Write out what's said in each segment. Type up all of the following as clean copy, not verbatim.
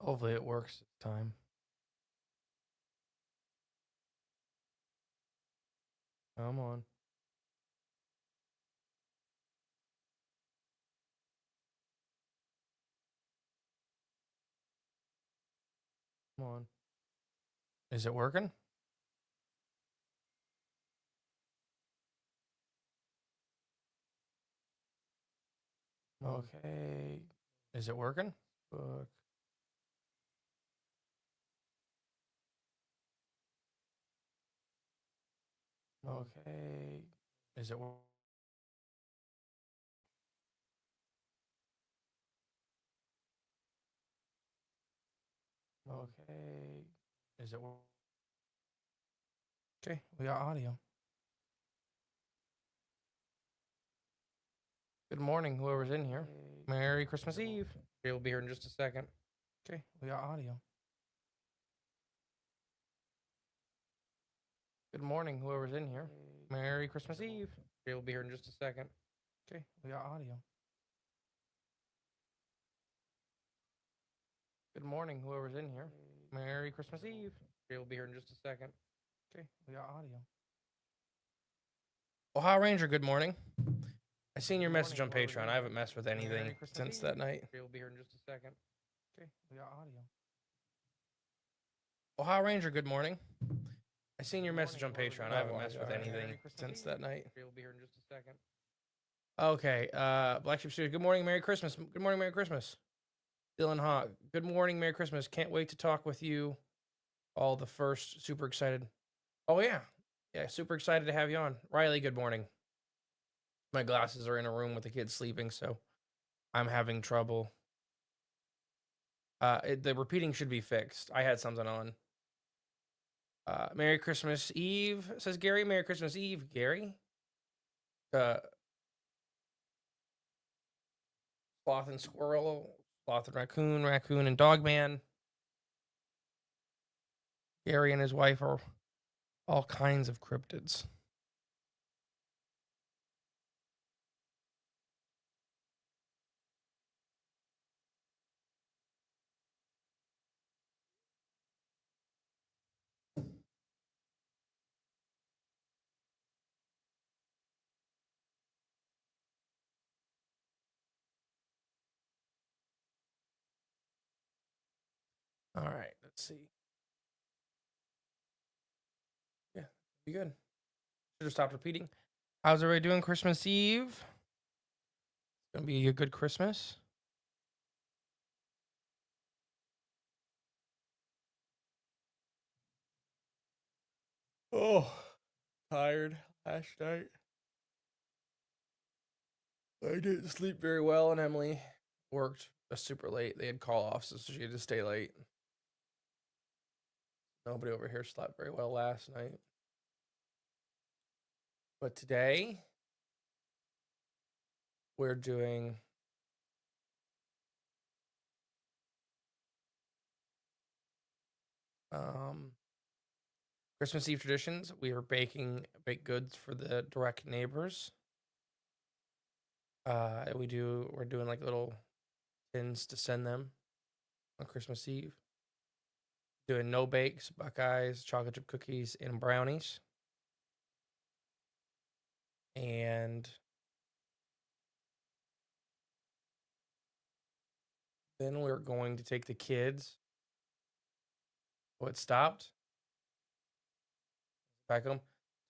Hopefully it works this time. Come on. Come on. Is it working? Okay. Is it working? Book. Okay. Is it working? Okay. Is it working? Okay, we got audio. Good morning, whoever's in here. Merry Christmas Eve. We'll be here in just a second. Okay, we got audio. Good morning, whoever's in here. Merry Christmas Eve. We'll be here in just a second. Okay, we got audio. Good morning, whoever's in here. Merry Christmas Eve. We'll be here in just a second. Okay, we got audio. Ohio Ranger, good morning. I seen your message on Patreon. I haven't messed with anything since that night. We'll be here in just a second. Okay, we got audio. Ohio Ranger, good morning. I seen your message on Patreon. I haven't messed with anything since that night. We'll be here in just a second. Okay, Black Sheep Studios, good morning, Merry Christmas. Good morning, Merry Christmas. Dylan Hawk, good morning, Merry Christmas. Can't wait to talk with you all the first. Super excited. Oh, yeah. Yeah, super excited to have you on. Riley, good morning. My glasses are in a room with the kids sleeping, so I'm having trouble. The repeating should be fixed. I had something on. Merry Christmas Eve, says Gary. Merry Christmas Eve, Gary. Sloth and Squirrel, Sloth and Raccoon, Raccoon and Dogman. Gary and his wife are all kinds of cryptids. All right, let's see. Yeah, be good. Should have stopped repeating. How's everybody doing Christmas Eve? It's gonna be a good Christmas. Oh, tired last night. I didn't sleep very well, and Emily worked super late. They had call offs, so she had to stay late. Nobody over here slept very well last night. But today, we're doing Christmas Eve traditions. We are baking baked goods for the direct neighbors. We're doing like little tins to send them on Christmas Eve. Doing no bakes, Buckeyes, chocolate chip cookies, and brownies. And then we're going to take the kids. Oh, it stopped. Back home.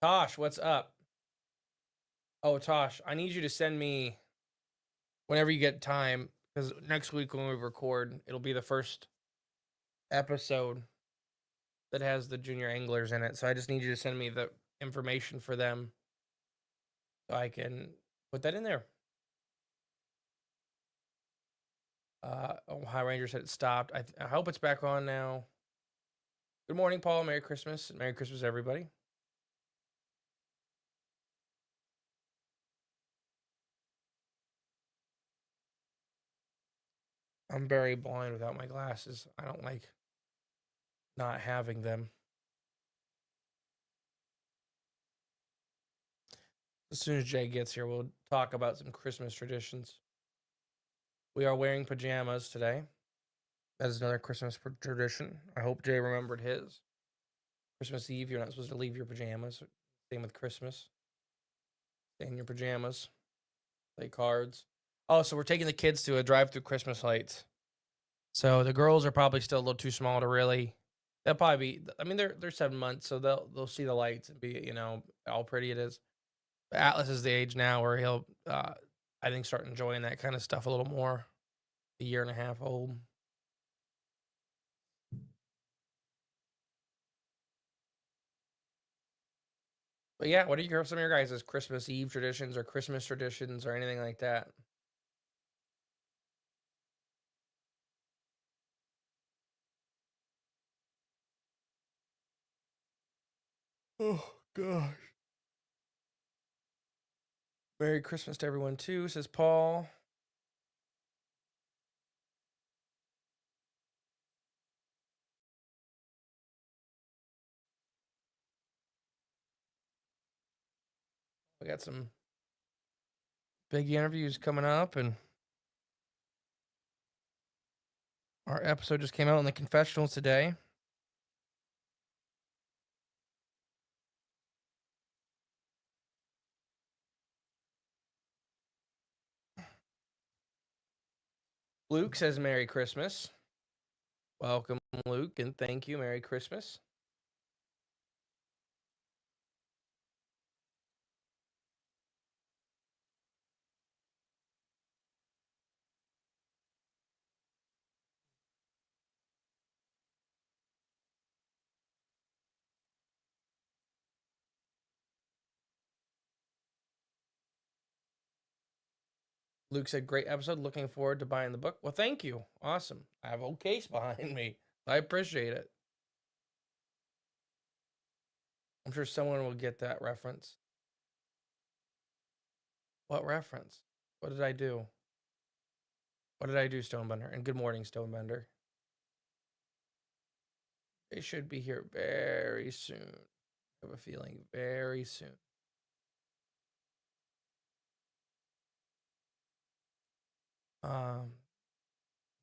Tosh, what's up? Oh, Tosh, I need you to send me whenever you get time, because next week when we record, it'll be the first episode that has the junior anglers in it. So I just need you to send me the information for them so I can put that in there. Ohio Ranger said it stopped. I hope it's back on now. Good morning, Paul. Merry Christmas. Merry Christmas, everybody. I'm very blind without my glasses. I don't like not having them. As soon as Jay gets here, we'll talk about some Christmas traditions. We are wearing pajamas today. That is another Christmas tradition. I hope Jay remembered his. Christmas Eve, you're not supposed to leave your pajamas. Same with Christmas. Stay in your pajamas. Play cards. Oh, so we're taking the kids to a drive-through Christmas lights. So the girls are probably still a little too small to really. They'll probably be. I mean, they're 7 months, so they'll see the lights and be how pretty it is. But Atlas is the age now where he'll I think start enjoying that kind of stuff a little more. A year and a half old. But yeah, what are some of your guys' Christmas Eve traditions or Christmas traditions or anything like that? Oh gosh. Merry Christmas to everyone too, says Paul. We got some big interviews coming up, and our episode just came out on the confessionals today. Luke says Merry Christmas. Welcome, Luke, and thank you. Merry Christmas. Luke said, great episode. Looking forward to buying the book. Well, thank you. Awesome. I have a whole case behind me. I appreciate it. I'm sure someone will get that reference. What reference? What did I do? What did I do, Stonebender? And good morning, Stonebender. They should be here very soon. I have a feeling very soon.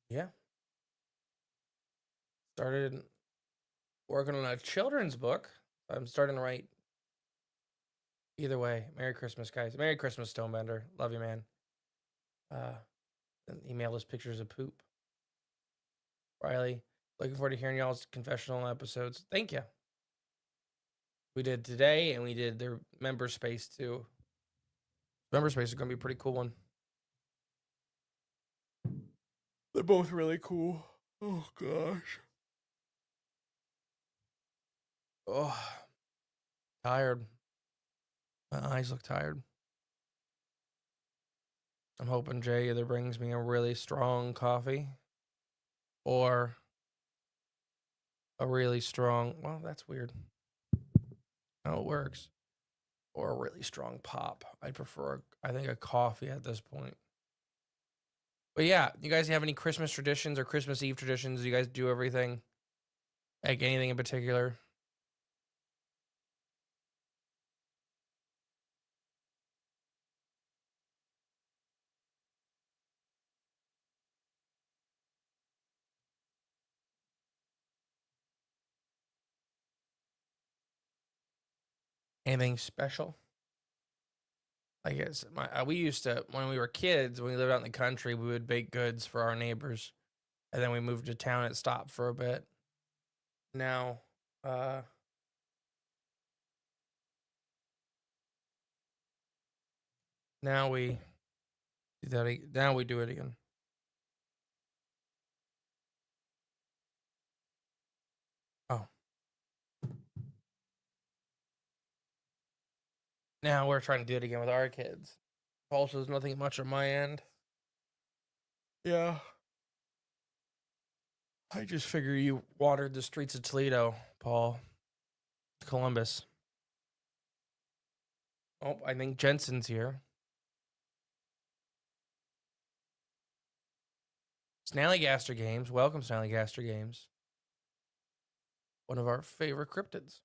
Yeah. Started working on a children's book. I'm starting to write. Either way, Merry Christmas, guys. Merry Christmas, Stonebender. Love you, man. And email us pictures of poop. Riley, looking forward to hearing y'all's confessional episodes. Thank you. We did today, and we did their member space too. Member space is going to be a pretty cool one. They're both really cool. Oh, gosh. Oh, tired. My eyes look tired. I'm hoping Jay either brings me a really strong coffee or a really strong, well, that's weird. How it works. Or a really strong pop. I prefer, I think, a coffee at this point. But yeah, you guys have any Christmas traditions or Christmas Eve traditions? You guys do everything? Like anything in particular? Anything special? I guess we used to, when we were kids, when we lived out in the country, we would bake goods for our neighbors, and then we moved to town. It stopped for a bit. Now, now we do that. Now we do it again. Oh, now we're trying to do it again with our kids. Also, there's nothing much on my end. Yeah. I just figure you wandered the streets of Toledo, Paul. Columbus. Oh, I think Jensen's here. Snallygaster Games. Welcome, Snallygaster Games. One of our favorite cryptids.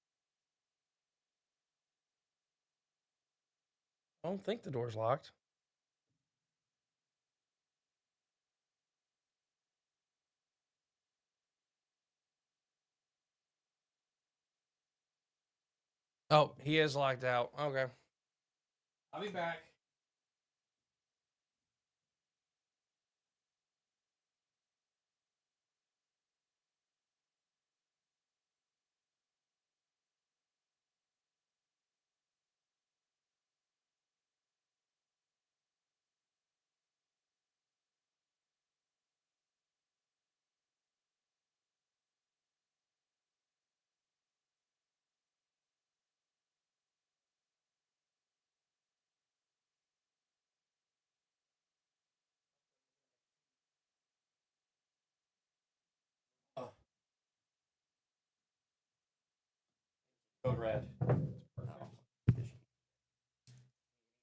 I don't think the door's locked. Oh, he is locked out. Okay. I'll be back. Oh. Code red.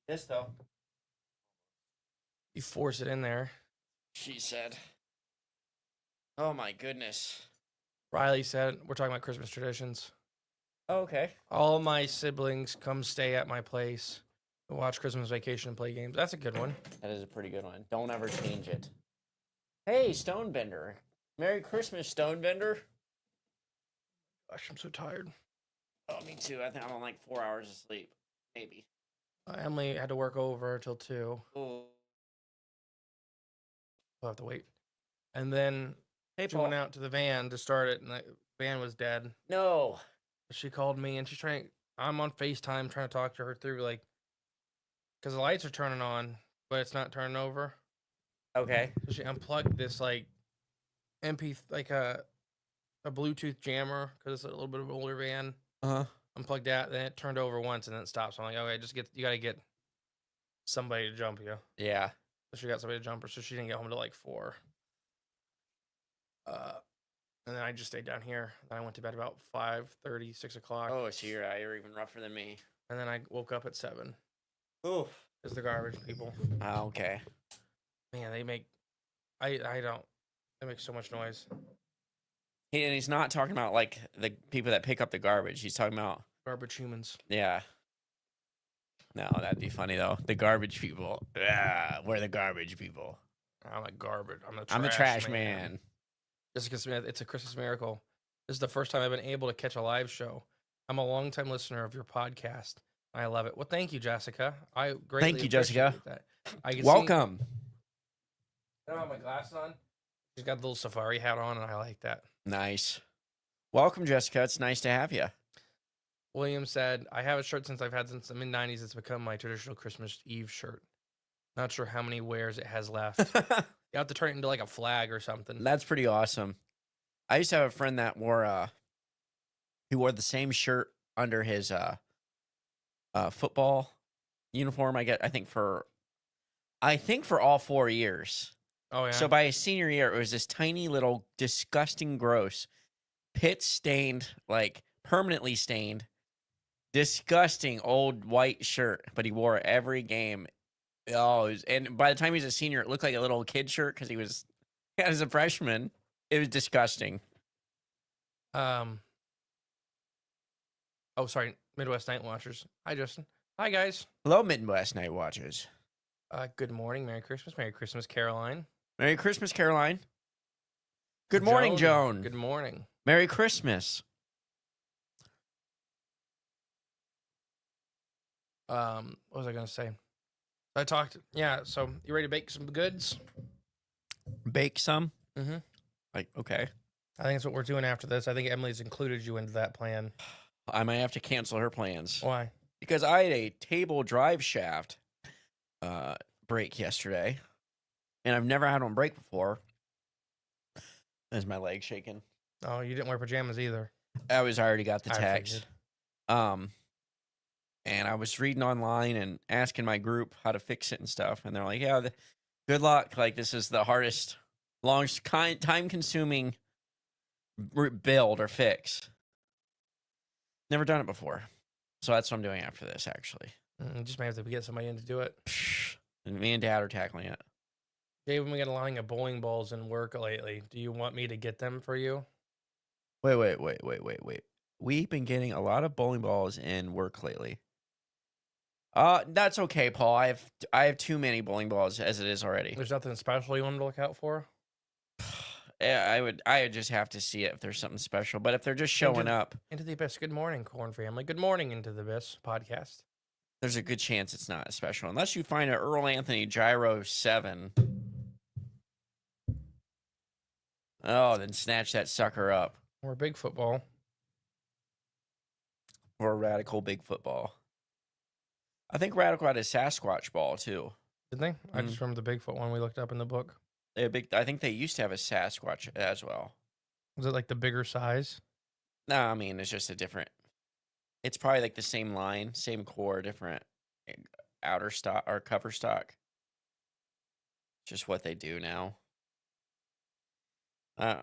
This though. You force it in there. She said. Oh my goodness. Riley said we're talking about Christmas traditions. Oh, okay. All my siblings come stay at my place, watch Christmas Vacation, and play games. That's a good one. That is a pretty good one. Don't ever change it. Hey, Stonebender. Merry Christmas, Stonebender. Gosh, I'm so tired. Oh, me too. I think I'm on like 4 hours of sleep. Maybe. Emily had to work over till 2. Oh. We'll have to wait. And then Hey, she Paul. went out to the van to start it, and the van was dead. No. She called me, and she's trying. I'm on FaceTime trying to talk to her through, like, because the lights are turning on, but it's not turning over. Okay. So she unplugged this, like, like a Bluetooth jammer, because it's a little bit of an older van. Uh-huh. Unplugged that, then it turned over once, and then it stopped. So I'm like, okay, you got to get somebody to jump you. Yeah. So she got somebody to jump her, so she didn't get home till like 4. And then I just stayed down here. Then I went to bed about 5:30, 6 o'clock. Oh, so you're even rougher than me. And then I woke up at 7. Oof. It's the garbage people. Oh, okay. Man, they make they make so much noise. And he's not talking about like the people that pick up the garbage. He's talking about Garbage humans. yeah. No, that'd be funny though. The garbage people. Yeah, we're the garbage people. I'm a garbage. I'm the trash man. Jessica Smith, it's a Christmas miracle. This is the first time I've been able to catch a live show. I'm a longtime listener of your podcast. I love it. Well, thank you, Jessica. I greatly Thank you, Jessica. appreciate that. I can Welcome. I don't have my glasses on. She's got the little safari hat on, and I like that. Nice. Welcome, Jessica. It's nice to have you. William said, I have a shirt since I've had since the mid-90s. It's become my traditional Christmas Eve shirt. Not sure how many wears it has left. You have to turn it into like a flag or something. That's pretty awesome. I used to have a friend that wore the same shirt under his football uniform. I think for all 4 years. Oh yeah. So by his senior year, it was this tiny little disgusting, gross, pit stained, like permanently stained, disgusting old white shirt. But he wore it every game. Oh, and by the time he was a senior, it looked like a little kid shirt because he was as a freshman. It was disgusting. Oh, sorry, Midwest Night Watchers. Hi, Justin. Hi, guys. Hello, Midwest Night Watchers. Good morning. Merry Christmas, Caroline. Merry Christmas, Caroline. Good morning, Joan. Good morning. Merry Christmas. What was I gonna say? I talked. Yeah. So you ready to bake some goods? Bake some? Mm-hmm. Like, okay. I think that's what we're doing after this. I think Emily's included you into that plan. I might have to cancel her plans. Why? Because I had a table drive shaft break yesterday. And I've never had one break before. Is my leg shaking? Oh, you didn't wear pajamas either. I already got the I text. figured. And I was reading online and asking my group how to fix it and stuff. And they're like, yeah, good luck. Like, this is the hardest, time-consuming build or fix. Never done it before. So that's what I'm doing after this, actually. Just may have to get somebody in to do it. And me and Dad are tackling it. Dave, we got a line of bowling balls in work lately. Do you want me to get them for you? Wait. We've been getting a lot of bowling balls in work lately. That's okay, Paul. I have too many bowling balls as it is already. There's nothing special you want me to look out for? I would just have to see it if there's something special. But if they're just showing up, Into the Abyss. Good morning, Corn family. Good morning, Into the Abyss podcast. there's a good chance it's not special unless you find an Earl Anthony Gyro 7. Oh, then snatch that sucker up. Or big football. Or a Radical Bigfoot ball. I think Radical had a Sasquatch ball too. Did they? I just remember the Bigfoot one we looked up in the book. I think they used to have a Sasquatch as well. Was it like the bigger size? No, I mean it's just a different. It's probably like the same line, same core, different outer stock or cover stock. Just what they do now. I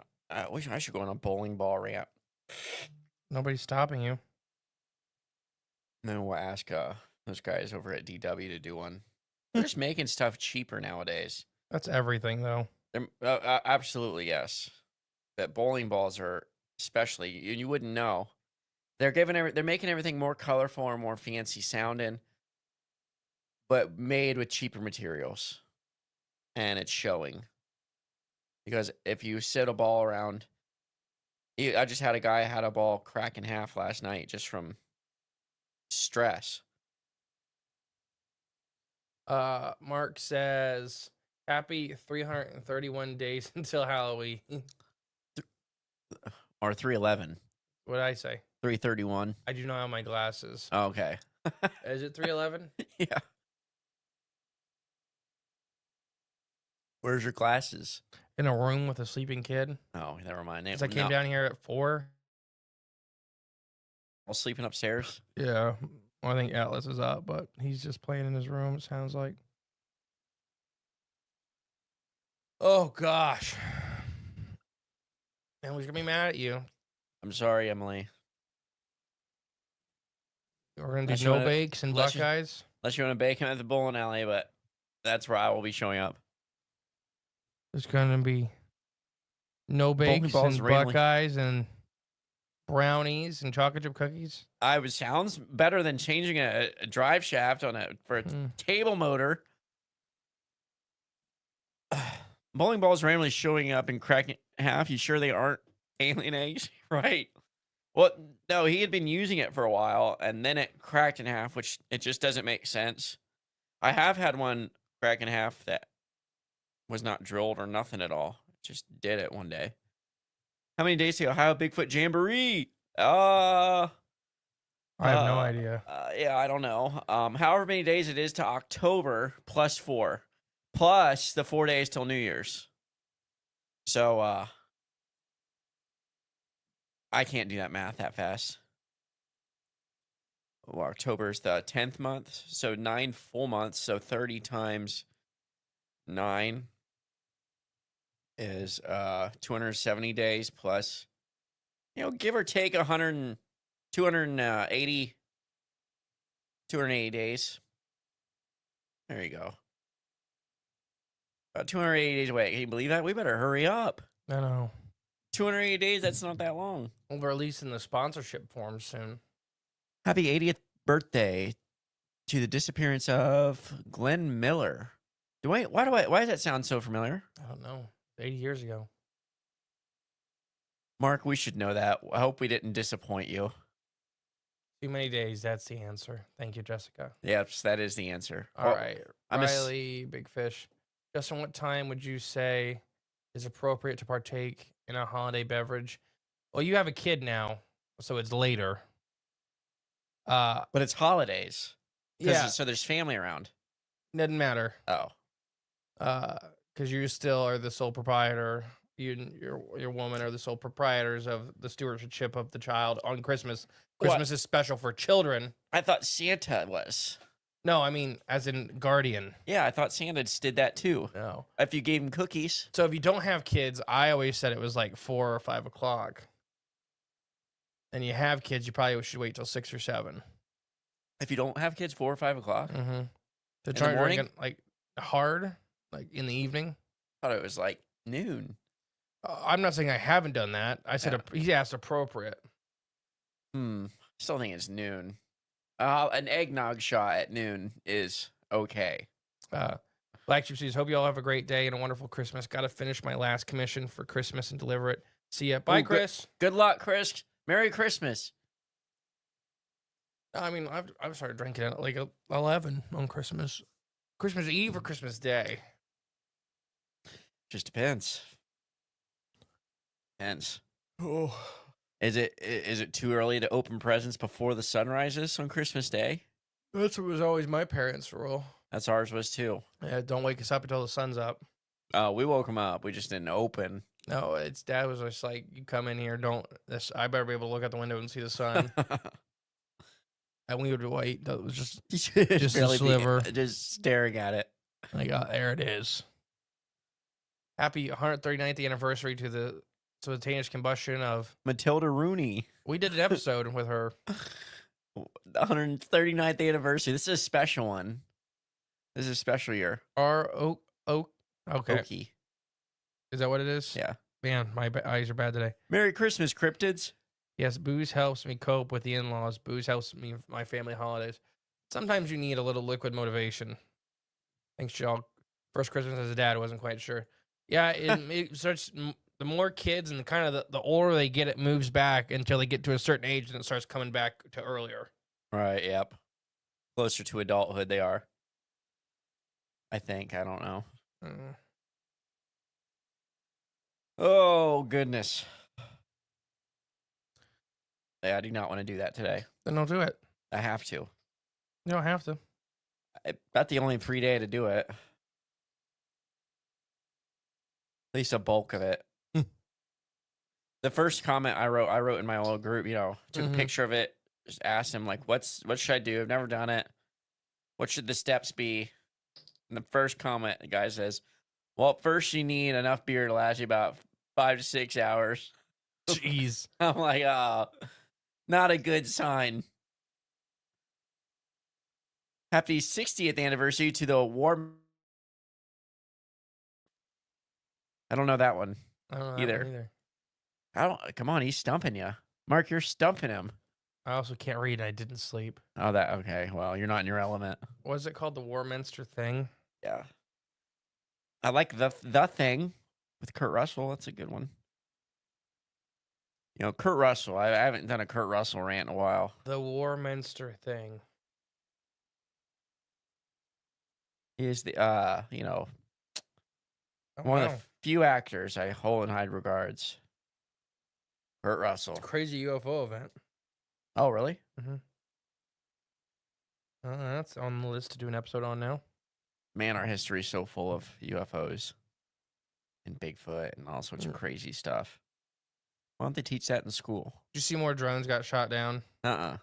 wish I should go on a bowling ball ramp. Nobody's stopping you. Then we'll ask those guys over at DW to do one. They're just making stuff cheaper nowadays. That's everything, though. They're, absolutely, yes. But bowling balls are especially, you wouldn't know. They're making everything more colorful or more fancy sounding, but made with cheaper materials. And it's showing. Because if you sit a ball around, I just had a guy had a ball crack in half last night just from stress. Mark says, happy 331 days until Halloween. Or 311. What did I say? 331. I do not have my glasses. Oh, okay. Is it 311? Yeah. Where's your glasses? In a room with a sleeping kid. Oh, never mind. Because I came down here at 4. While sleeping upstairs? Yeah. Well, I think Atlas is up, but he's just playing in his room, it sounds like. Oh, gosh. Emily's going to be mad at you. I'm sorry, Emily. We're going to do no bakes and Buckeyes. Unless you want to bake him at the bowling alley, but that's where I will be showing up. There's going to be no bakes and Buckeyes and brownies and chocolate chip cookies. Sounds better than changing a drive shaft for a table motor. Bowling balls randomly showing up and cracking half. You sure they aren't alien eggs? Right. Well, no, he had been using it for a while and then it cracked in half, which it just doesn't make sense. I have had one crack in half that was not drilled or nothing at all. Just did it one day. How many days to Ohio Bigfoot Jamboree? I have no idea. Yeah, I don't know. However many days it is to October plus 4, plus the 4 days till New Year's. So I can't do that math that fast. Well, October is the 10th month, so 9 full months. So 30 times 9 is 270 days plus, give or take 280 days. There you go. About 280 days away. Can you believe that? We better hurry up. I know. 280 days, that's not that long. We'll release in the sponsorship form soon. Happy 80th birthday to the disappearance of Glenn Miller. Why does that sound so familiar? I don't know. 80 years ago. Mark, we should know that. I hope we didn't disappoint you. Too many days, that's the answer. Thank you, Jessica. Yes, that is the answer. All right. Riley, Big Fish. Justin, what time would you say is appropriate to partake in a holiday beverage? Well, you have a kid now, so it's later. But it's holidays. Yeah. So there's family around. Doesn't matter. Oh. Because you still are the sole proprietor. You and your woman are the sole proprietors of the stewardship of the child on Christmas. Christmas is special for children. I thought Santa was. No, I mean as in guardian. Yeah, I thought Santa did that too. No. If you gave him cookies. So if you don't have kids, I always said it was like 4 or 5 o'clock. And you have kids, you probably should wait till 6 or 7. If you don't have kids, 4 or 5 o'clock? Mm-hmm. In the morning? Like hard, like in the evening. I thought it was like noon. I'm not saying I haven't done that. I said he asked appropriate. Still think it's noon. An eggnog shot at noon is okay. But Black Sheep says, hope you all have a great day and a wonderful Christmas. Got to finish my last commission for Christmas and deliver it. See ya. Bye, Ooh, Chris. Good luck, Chris. Merry Christmas. I mean, I've started drinking at like 11 on Christmas Eve or Christmas Day. Just depends. Depends. Oh, Is it too early to open presents before the sun rises on Christmas Day? that's what was always my parents' rule. That's ours was too. Yeah, don't wake us up until the sun's up. We woke them up. We just didn't open. No, it's dad was just like, you come in here, I better be able to look out the window and see the sun. And we would wait. That was just just a sliver. Just staring at it. like, there it is. Happy 139th anniversary to the spontaneous combustion of Matilda Rooney. We did an episode with her. The 139th anniversary. This is a special one. This is a special year. Okay. Okie. Is that what it is? Yeah. Man, my eyes are bad today. Merry Christmas, cryptids. Yes, booze helps me cope with the in-laws. Booze helps me with my family holidays. Sometimes you need a little liquid motivation. Thanks, y'all. First Christmas as a dad, I wasn't quite sure. Yeah, it starts. The more kids and the older they get, it moves back until they get to a certain age, and it starts coming back to earlier. Right, yep. Closer to adulthood they are. I think. I don't know. Oh, goodness. Yeah, I do not want to do that today. Then don't do it. I have to. You don't have to. About the only free day to do it. At least a bulk of it. The first comment I wrote in my little group, took a picture of it, just asked him, like, what should I do? I've never done it. What should the steps be? And the first comment, the guy says, well, first you need enough beer to last you about 5 to 6 hours. Jeez. I'm like, oh, not a good sign. Happy 60th anniversary to the war. I don't know that one. I don't know either. Come on, he's stumping you. Mark, you're stumping him. I also can't read. I didn't sleep. Oh, okay. Well, you're not in your element. What is it called? The Warminster Thing? Yeah. I like the Thing with Kurt Russell. That's a good one. Kurt Russell. I haven't done a Kurt Russell rant in a while. The Warminster Thing. He is the Oh, one wow. of the few actors I hold in high regards. Kurt Russell. It's a crazy UFO event. Oh, really? That's on the list to do an episode on now. Man, our history is so full of UFOs and Bigfoot and all sorts of crazy stuff. Why don't they teach that in school? Did you see more drones got shot down? Yeah.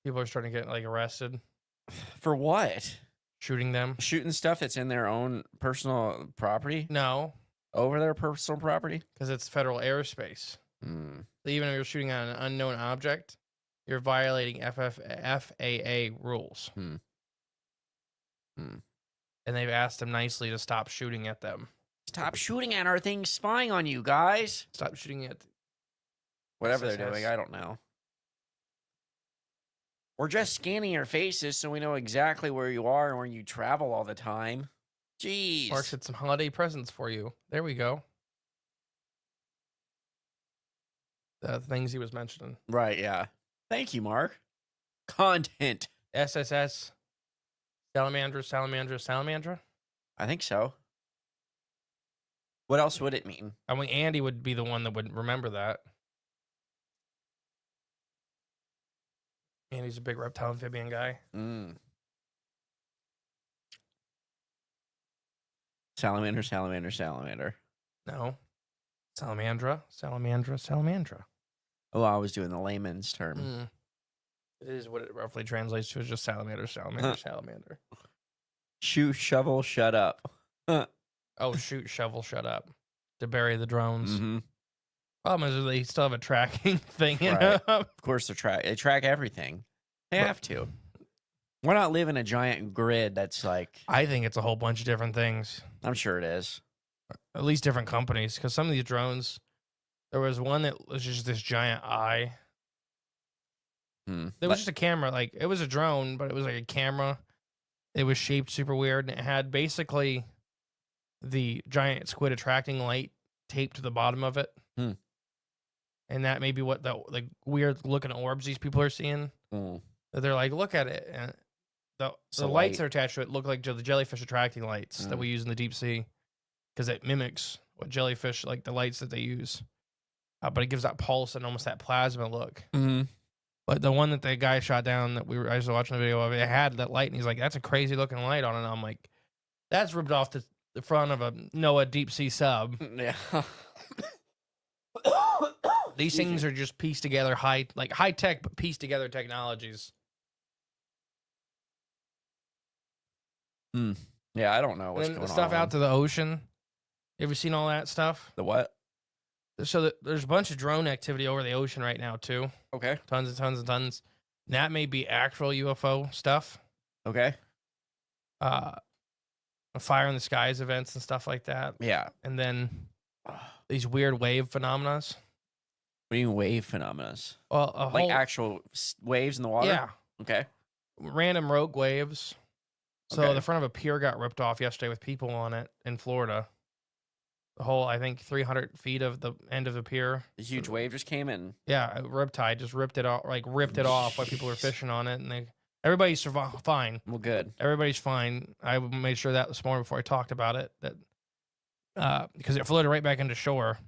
People are starting to get arrested. For what? Shooting them. Shooting stuff that's in their own personal property? No. Over their personal property? Because it's federal airspace. So even if you're shooting at an unknown object, you're violating FAA rules. And they've asked them nicely to stop shooting at them. Stop shooting at our things spying on you, guys. Stop shooting at whatever they're doing. I don't know. We're just scanning your faces so we know exactly where you are and where you travel all the time. Jeez. Mark said some holiday presents for you. There we go. The things he was mentioning. Right, yeah. Thank you, Mark. Content. SSS. Salamandra. I think so. What else would it mean? I mean, Andy would be the one that would remember that. Andy's a big reptile amphibian guy. Salamander. No. Salamandra. Oh, I was doing the layman's term. It is what it roughly translates to, is just salamander. Shoot, shovel, shut up. Oh, shoot, shovel, shut up. To bury the drones. Problem is they still have a tracking thing. Right. Of course, they track everything. They have to. Why not live in a giant grid that's like... I think it's a whole bunch of different things. I'm sure it is. At least different companies. Because some of these drones, there was one that was just this giant eye. It was just a camera. It was a drone, but it was like a camera It was shaped super weird, and it had basically the giant squid attracting light taped to the bottom of it. Hmm. And that may be what the weird looking orbs these people are seeing. Mm. That they're like, look at it, and the So lights light. that are attached to it look like the jellyfish attracting lights that we use in the deep sea, because it mimics what jellyfish, like the lights that they use. But it gives that pulse and almost that plasma look. Mm-hmm. But the one that the guy shot down that I was watching the video of, it had that light, and he's like, that's a crazy looking light on it. And I'm like, that's ripped off the front of a NOAA deep sea sub. Yeah. These things are just pieced together, high tech, but pieced together technologies. Yeah, I don't know what's And going the stuff on. out to the ocean. You ever seen all that stuff? The what? So there's a bunch of drone activity over the ocean right now too. Okay. Tons and tons and tons. And that may be actual UFO stuff. Okay. Fire in the skies events and stuff like that. Yeah. And then these weird wave phenomena. What do you mean wave phenomena? Well, Like actual waves in the water? Yeah. Okay. Random rogue waves. So Okay. the front of a pier got ripped off yesterday with people on it in Florida. The whole, I think, 300 feet of the end of the pier. The huge wave just came in. Yeah, a riptide just ripped it off, while people were fishing on it, and everybody's fine. Well, good. Everybody's fine. I made sure that this morning before I talked about it, that because it floated right back into shore.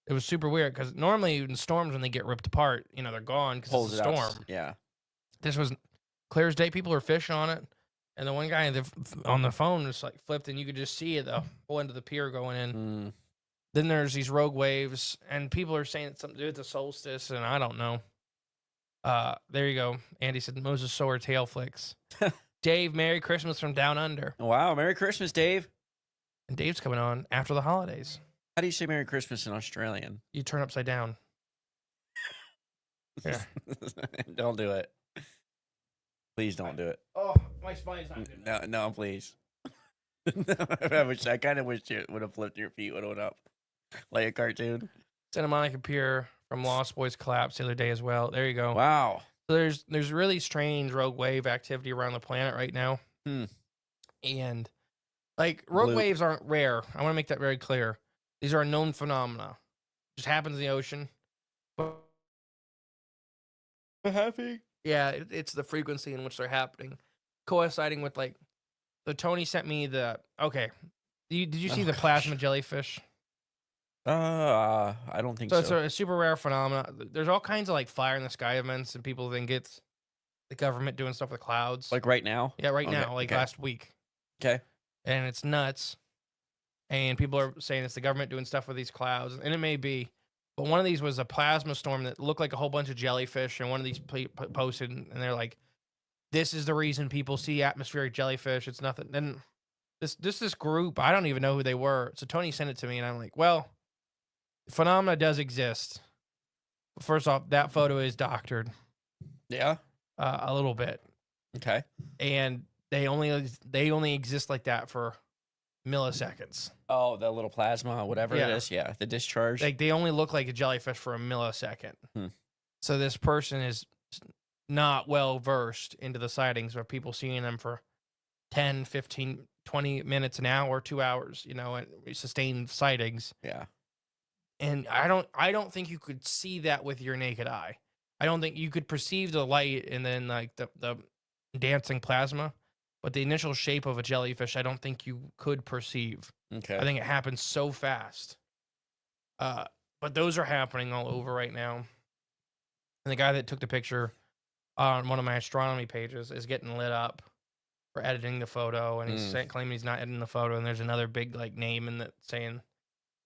It was super weird because normally in storms when they get ripped apart, they're gone because it's a storm. Yeah. This was clear as day. People were fishing on it, and the one guy on the phone just like flipped, and you could just see the whole end of the pier going in. Then there's these rogue waves, and people are saying it's something to do with the solstice, and I don't know. There you go. Andy said Moses Sower tail flicks. Dave, Merry Christmas from Down Under. Wow. Merry Christmas, Dave. And Dave's coming on after the holidays. How do you say Merry Christmas in Australian? You turn upside down. Yeah. Don't do it. Please don't do it. Oh, my spine's not good. No, please. I kind of wish you would have flipped your feet when it went up. Like a cartoon. Santa Monica Pier from Lost Boys collapsed the other day as well. There you go. Wow. So there's really strange rogue wave activity around the planet right now. And like rogue waves aren't rare. I want to make that very clear. These are a known phenomena. Just happens in the ocean. But Happy? yeah, it's the frequency in which they're happening. Coinciding with so Tony sent me okay. Did you see the plasma jellyfish? I don't think so. So it's a super rare phenomenon. There's all kinds of like fire in the sky events, and people think it's the government doing stuff with clouds. Like right now? Yeah, right Okay, now, like okay. last week. Okay. And it's nuts. And people are saying it's the government doing stuff with these clouds, and it may be. But one of these was a plasma storm that looked like a whole bunch of jellyfish, and one of these posted, and they're like, "This is the reason people see atmospheric jellyfish. It's nothing." Then this group, I don't even know who they were. So Tony sent it to me, and I'm like, "Well, phenomena does exist. First off, that photo is doctored. Yeah. A little bit. Okay. And they only exist like that for milliseconds. Oh, the little plasma, whatever it is. Yeah, the discharge. Like they only look like a jellyfish for a millisecond. So this person is not well versed into the sightings of people seeing them for 10, 15, 20 minutes, an hour, 2 hours, and sustained sightings. Yeah. And I don't think you could see that with your naked eye. I don't think you could perceive the light and then like the dancing plasma, but the initial shape of a jellyfish, I don't think you could perceive. Okay. I think it happens so fast. But those are happening all over right now. And the guy that took the picture on one of my astronomy pages is getting lit up for editing the photo, and he's claiming he's not editing the photo. And there's another big like name in that saying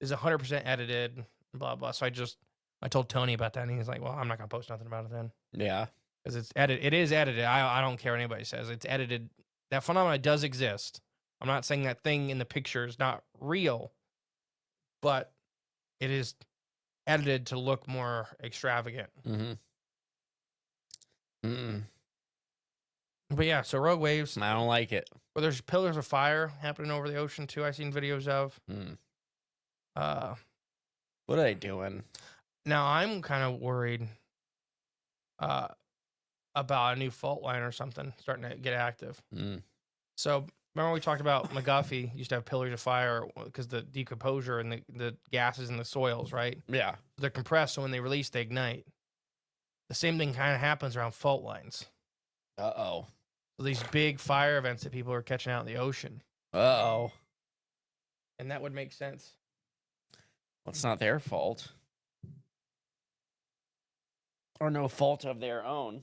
is 100% edited, blah blah. So I told Tony about that, and he's like, "Well, I'm not gonna post nothing about it then." Yeah, because it's edited. It is edited. I don't care what anybody says. It's edited. That phenomenon does exist. I'm not saying that thing in the picture is not real, but it is edited to look more extravagant. But yeah, so rogue waves. I don't like it. Well, there's pillars of fire happening over the ocean too. I've seen videos of. What are they doing? Now I'm kind of worried about a new fault line or something starting to get active. So remember we talked about McGuffey used to have pillars of fire because the decomposure and the gases in the soils, right? Yeah. They're compressed, so when they release, they ignite. The same thing kind of happens around fault lines. Uh-oh. So these big fire events that people are catching out in the ocean. Uh-oh. And that would make sense. Well, it's not their fault. Or no fault of their own.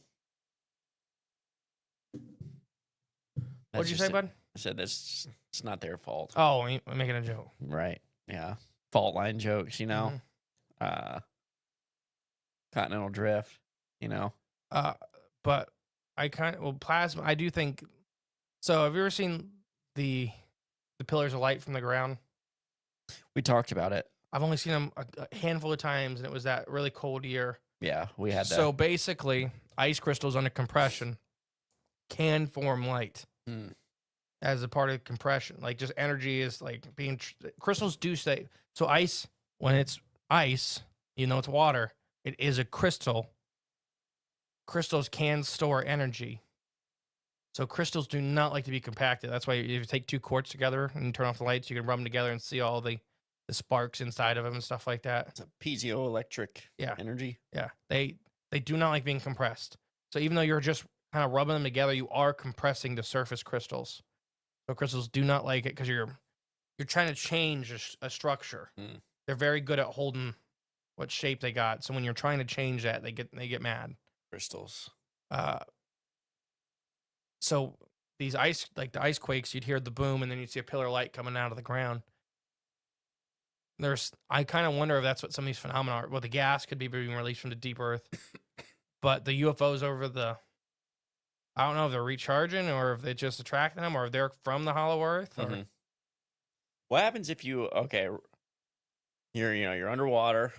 What'd you say, bud? I said it's not their fault. Oh, I'm making a joke. Right. Yeah. Fault line jokes, you know. Continental drift, you know. But I plasma. I do think. So, have you ever seen the pillars of light from the ground? We talked about it. I've only seen them a handful of times, and it was that really cold year. Yeah, we had that. So basically, ice crystals under compression can form light as a part of compression. Like just energy is like being crystals do stay. So ice, when it's ice, you know it's water. It is a crystal. Crystals can store energy. So crystals do not like to be compacted. That's why if you take two quartz together and you turn off the lights, you can rub them together and see all the sparks inside of them and stuff like that. It's a piezoelectric energy. Yeah. They do not like being compressed. So even though you're just kind of rubbing them together, you are compressing the surface crystals. So crystals do not like it because you're trying to change a structure. They're very good at holding what shape they got. So when you're trying to change that, they get mad. Crystals. So these the ice quakes, you'd hear the boom and then you'd see a pillar of light coming out of the ground. I kind of wonder if that's what some of these phenomena are. Well, the gas could be being released from the deep earth, but the UFOs I don't know if they're recharging or if they just attracting them or if they're from the hollow earth. Or... What happens if you're underwater,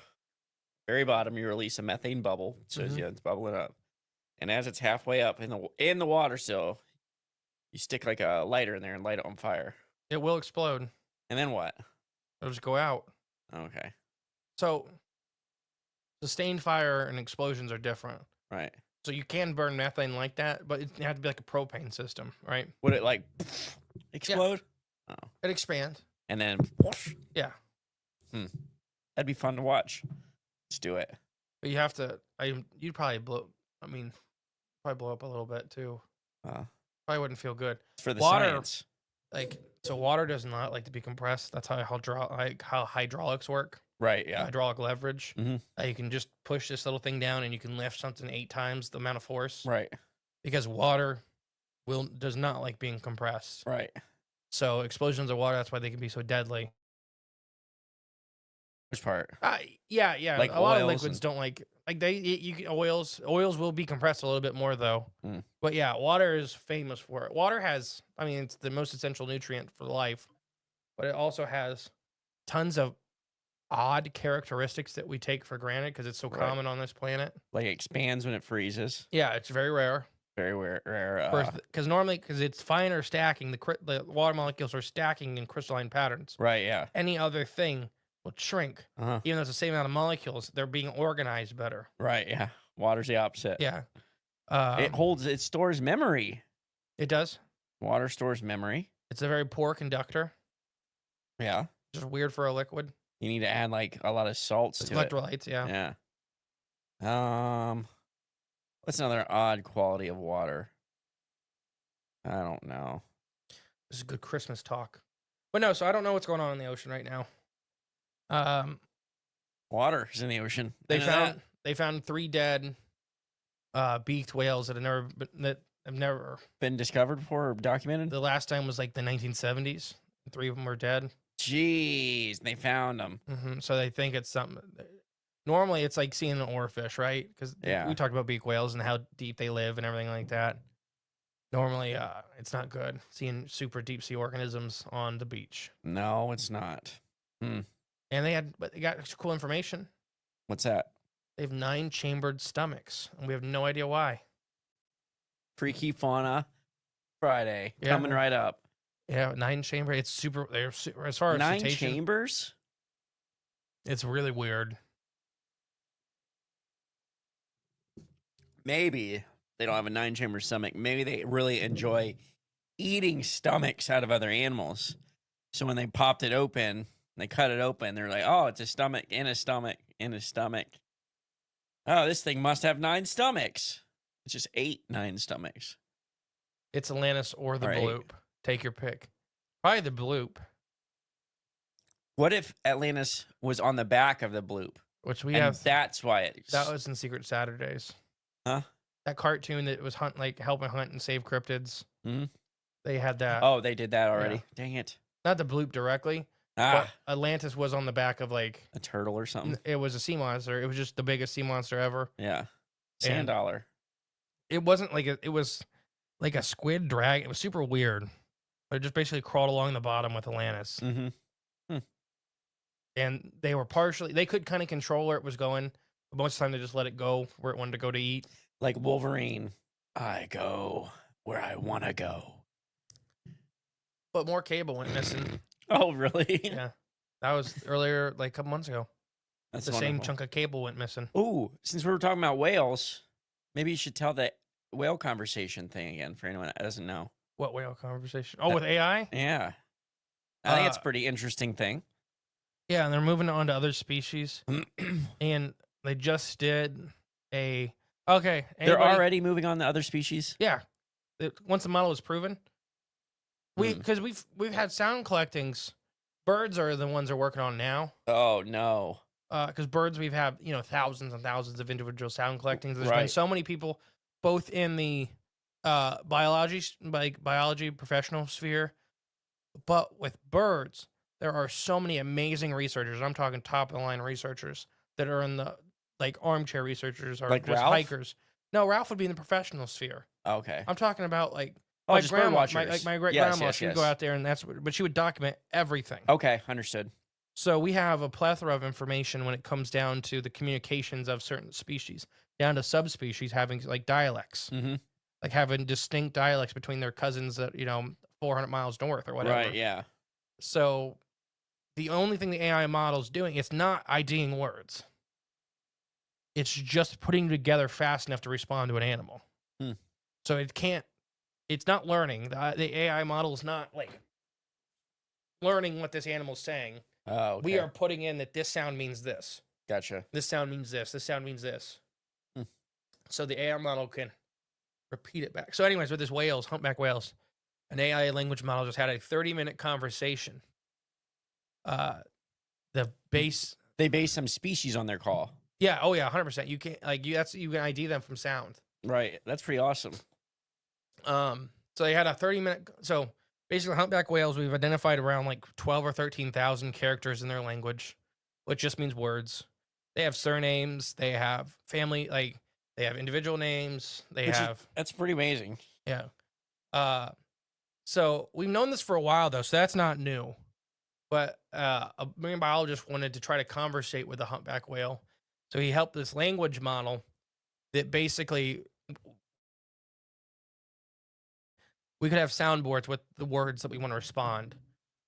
very bottom, you release a methane bubble. So it's bubbling up. And as it's halfway up in the water still, you stick like a lighter in there and light it on fire. It will explode. And then what? It'll just go out. Okay. So sustained fire and explosions are different. Right. So you can burn methane like that, but it has to be like a propane system, right? Would it like explode? Yeah. Oh. It expands. And then yeah. That'd be fun to watch. Let's do it. But you have to you'd probably blow up a little bit too. Probably wouldn't feel good. For the water, science. So water does not like to be compressed. That's how hydraulics work. Right, yeah. Hydraulic leverage. You can just push this little thing down and you can lift something 8 times the amount of force. Right. Because water does not like being compressed. Right. So explosions of water, that's why they can be so deadly. Which part? Yeah. Like a lot of liquids don't like oils. Oils will be compressed a little bit more though. But yeah, water is famous for it. Water has, it's the most essential nutrient for life, but it also has tons of odd characteristics that we take for granted because it's so common on this planet. Like it expands when it freezes. Yeah, it's very rare. Very rare. Because normally, because it's finer stacking, the water molecules are stacking in crystalline patterns. Right. Yeah. Any other thing will shrink, even though it's the same amount of molecules. They're being organized better. Right. Yeah. Water's the opposite. Yeah. It stores memory. It does. Water stores memory. It's a very poor conductor. Yeah. Just weird for a liquid. You need to add like a lot of salts to it. Electrolytes, yeah. Yeah. What's another odd quality of water? I don't know. This is good Christmas talk. But no, so I don't know what's going on in the ocean right now. Water is in the ocean. They found 3 dead beaked whales that have never been discovered before or documented. The last time was like the 1970s. 3 of them were dead. Jeez, they found them. So they think it's something. Normally, it's like seeing an oarfish, right? Because we talked about beak whales and how deep they live and everything like that. Normally, it's not good seeing super deep sea organisms on the beach. No, it's not. And they got cool information. What's that? They have 9 chambered stomachs, and we have no idea why. Freaky Fauna Friday coming right up. Yeah, 9 chamber. It's super. They're super, as far as 9 cetacean, chambers. It's really weird. Maybe they don't have a 9-chamber stomach. Maybe they really enjoy eating stomachs out of other animals. So when they popped it open, they cut it open, they're like, oh, it's a stomach in a stomach in a stomach. Oh, this thing must have 9 stomachs. It just ate 9 stomachs. It's Atlantis or the Or 8. bloop. Take your pick. Probably the bloop, What if Atlantis was on the back of the bloop? which we And have. that's why it's... That was in Secret Saturdays. Huh? That cartoon that was helping hunt and save cryptids. Mhm. They had that. Oh, they did that already. Dang it. Not the bloop directly, but Atlantis was on the back of a turtle or something. It was a sea monster. It was just the biggest sea monster ever. Yeah. Sand dollar. It wasn't like it was like a squid drag. It was super weird. But it just basically crawled along the bottom with Atlantis. Mm-hmm. And they could kind of control where it was going. But most of the time they just let it go where it wanted to go to eat. Like Wolverine, I go where I want to go. But more cable went missing. Oh, really? Yeah. That was earlier, like a couple months ago. That's the wonderful. same chunk of cable went missing. Ooh, since we were talking about whales, maybe you should tell the whale conversation thing again for anyone that doesn't know. What whale conversation? Oh, with AI? Yeah. I think it's a pretty interesting thing. Yeah, and they're moving on to other species. And they just did a... Okay. They're already moving on to other species? Yeah. Once the model is proven. Because we've had sound collectings. Birds are the ones they're working on now. Oh, no. Because birds, we've had, thousands and thousands of individual sound collectings. There's been Right. so many people, both in the biology professional sphere, but with birds, there are so many amazing researchers. I'm talking top of the line researchers that are in the armchair researchers or Like just Ralph? hikers. No, Ralph would be in the professional sphere. Okay. I'm talking about Oh, my just bird grandma, watchers. my great Yes, grandma. yes, She'd go yes. out there, and but she would document everything. Okay, understood. So we have a plethora of information when it comes down to the communications of certain species, down to subspecies having dialects, Mm-hmm. having distinct dialects between their cousins that 400 miles north or whatever. Right, yeah. So the only thing the AI model is doing, it's not IDing words. It's just putting together fast enough to respond to an animal. Hmm. So it's not learning. The AI model is not learning what this animal's saying. Oh, okay. We are putting in that this sound means this. Gotcha. This sound means this. This sound means this. Hmm. So the AI model can repeat it back. So anyways, with this humpback whales, an AI language model just had a 30-minute conversation. They base some species on their call. Yeah, oh yeah, 100%. You can you can ID them from sound. Right. That's pretty awesome. So they had a 30-minute. So basically, humpback whales, we've identified around 12 or 13,000 characters in their language, which just means words. They have surnames. They have family. They have individual names. That's pretty amazing. Yeah. So we've known this for a while though, so that's not new. But a marine biologist wanted to try to conversate with a humpback whale, so he helped this language model that basically we could have soundboards with the words that we want to respond,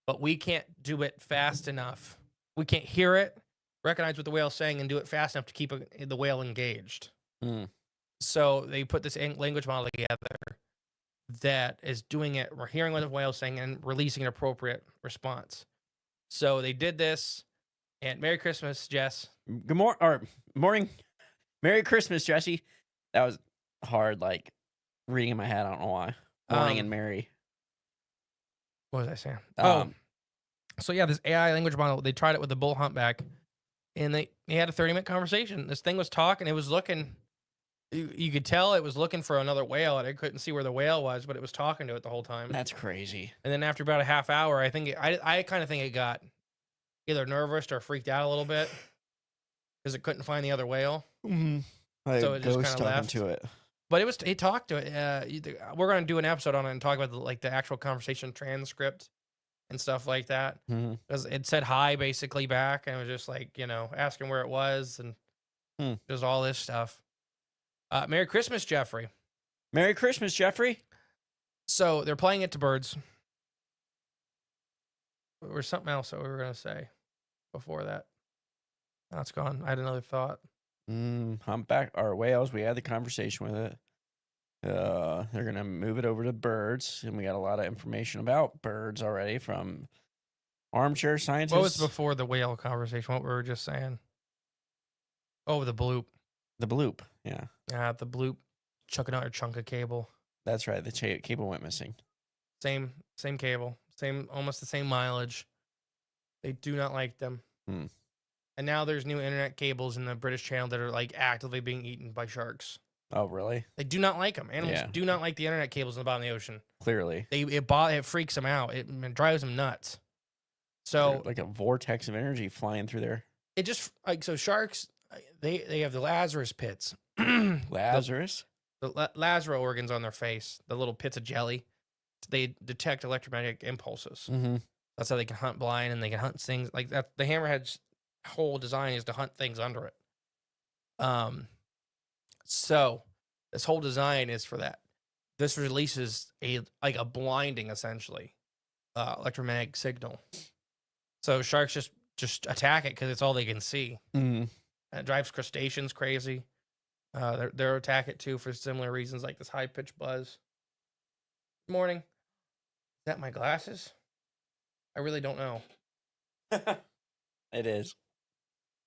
but we can't do it fast enough. We can't hear it, recognize what the whale's saying, and do it fast enough to keep the whale engaged. Mm. So they put this language model together that is doing it. We're hearing what the whale's saying and releasing an appropriate response. So they did this. And Merry Christmas, Jess. Good morning. Merry Christmas, Jesse. That was hard, reading in my head. I don't know why. Morning and Merry. What was I saying? So yeah, this AI language model, they tried it with the bull humpback, and they had a 30-minute conversation. This thing was talking. It was looking. You could tell it was looking for another whale, and it couldn't see where the whale was, but it was talking to it the whole time. That's crazy. And then after about a half hour, I kind of think it got either nervous or freaked out a little bit because it couldn't find the other whale. Mm-hmm. So it just kind of left. To it. But it talked to it. We're going to do an episode on it and talk about the actual conversation transcript and stuff like that. Because it said hi basically back, and it was just asking where it was and just all this stuff. Merry Christmas, Jeffrey. Merry Christmas, Jeffrey. So they're playing it to birds. Or something else that we were going to say before that. That's gone. I had another thought. Humpback or whales. We had the conversation with it. They're gonna move it over to birds, and we got a lot of information about birds already from armchair scientists. What was before the whale conversation? What we were just saying? Oh, the bloop. The bloop, yeah. The bloop chucking out a chunk of cable. That's right. The cable went missing. Same cable. Almost the same mileage. They do not like them. And now there's new internet cables in the British Channel that are like actively being eaten by sharks. Oh, really? They do not like them. Animals do not like the internet cables in the bottom of the ocean. Clearly. It freaks them out. It drives them nuts. So like a vortex of energy flying through there. It just so sharks, they have the Lazarus pits. Lazarus? The Lazarus organs on their face, the little pits of jelly. They detect electromagnetic impulses. Mm-hmm. That's how they can hunt blind, and they can hunt things like that. The hammerhead's whole design is to hunt things under it. So this whole design is for that. This releases a blinding, essentially, electromagnetic signal. So sharks just attack it because it's all they can see. Mm-hmm. It drives crustaceans crazy. They'll attack it too for similar reasons, like this high pitched buzz. Morning. Is that my glasses? I really don't know. It is.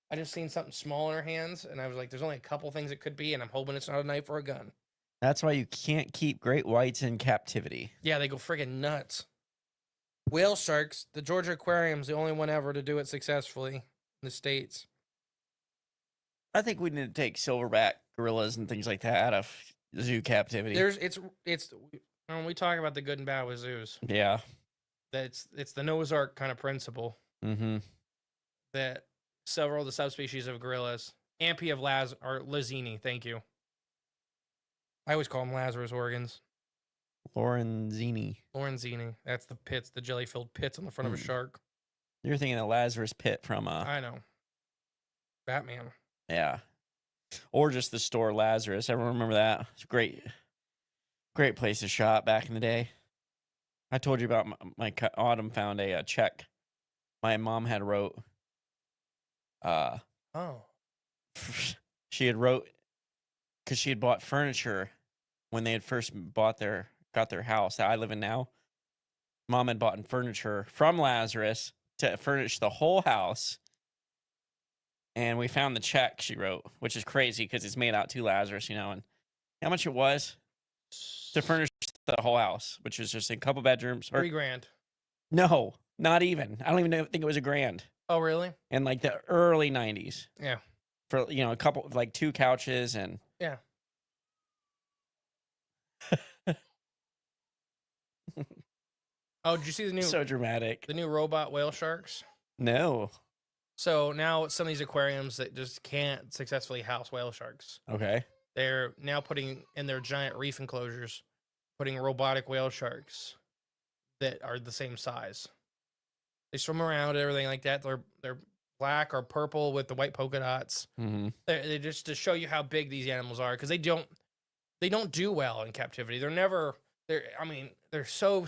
I just seen something small in her hands, and I was like, "There's only a couple things it could be," and I'm hoping it's not a knife or a gun. That's why you can't keep great whites in captivity. Yeah, they go friggin' nuts. Whale sharks. The Georgia Aquarium's the only one ever to do it successfully in the States. I think we need to take silverback gorillas and things like that out of zoo captivity. It's when we talk about the good and bad with zoos. Yeah. It's the Noah's Ark kind of principle. Mm-hmm. That several of the subspecies of gorillas, Ampi of Lazini, thank you. I always call them Lazarus organs. Lorenzini. That's the pits, the jelly-filled pits on the front of a shark. You're thinking of Lazarus Pit from I know. Batman. Yeah. Or just the store Lazarus. Everyone remember that? It's a great place to shop back in the day. I told you about my Autumn found a check my mom had wrote. She had wrote because she had bought furniture when they had first got their house that I live in now. Mom had bought furniture from Lazarus to furnish the whole house. And we found the check she wrote, which is crazy because it's made out to Lazarus, and how much it was to furnish the whole house, which was just a couple bedrooms. $3,000. No, not even. I don't even think it was $1,000. Oh, really? In like the early 90s. Yeah. For, a couple, like 2 couches and. Yeah. Oh, did you see the new? So dramatic. The new robot whale sharks? No. So now some of these aquariums that just can't successfully house whale sharks. Okay. They're now putting in their giant reef enclosures, putting robotic whale sharks that are the same size. They swim around and everything like that. They're black or purple with the white polka dots. Mm-hmm. They just to show you how big these animals are, because they don't do well in captivity. They're so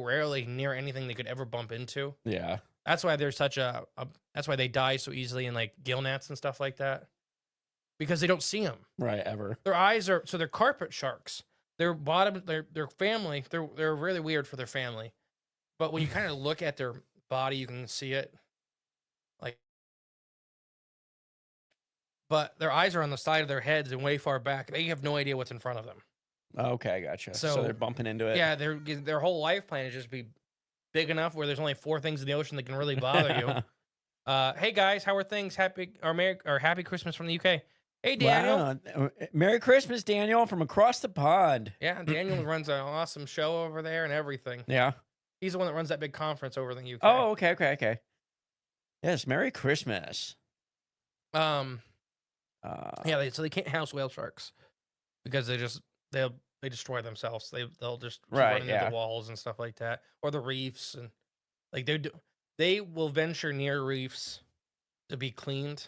rarely near anything they could ever bump into. Yeah. That's why there's such that's why they die so easily in like gill nets and stuff like that. Because they don't see them. Right, ever. Their eyes are they're carpet sharks. Their family, they're really weird for their family. But when you kind of look at their body, you can see it. But their eyes are on the side of their heads and way far back. They have no idea what's in front of them. Okay, gotcha. So they're bumping into it. Yeah, their whole life plan is just be big enough where there's only 4 things in the ocean that can really bother you. Hey guys, how are things? Happy Christmas from the UK. Hey Daniel. Wow. Merry Christmas, Daniel, from across the pond. Yeah, Daniel runs an awesome show over there and everything. Yeah. He's the one that runs that big conference over in the UK. Oh, okay. Yes, Merry Christmas. Yeah, so they can't house whale sharks because they destroy themselves. They'll just keep running into walls and stuff like that, or the reefs, and like they will venture near reefs to be cleaned,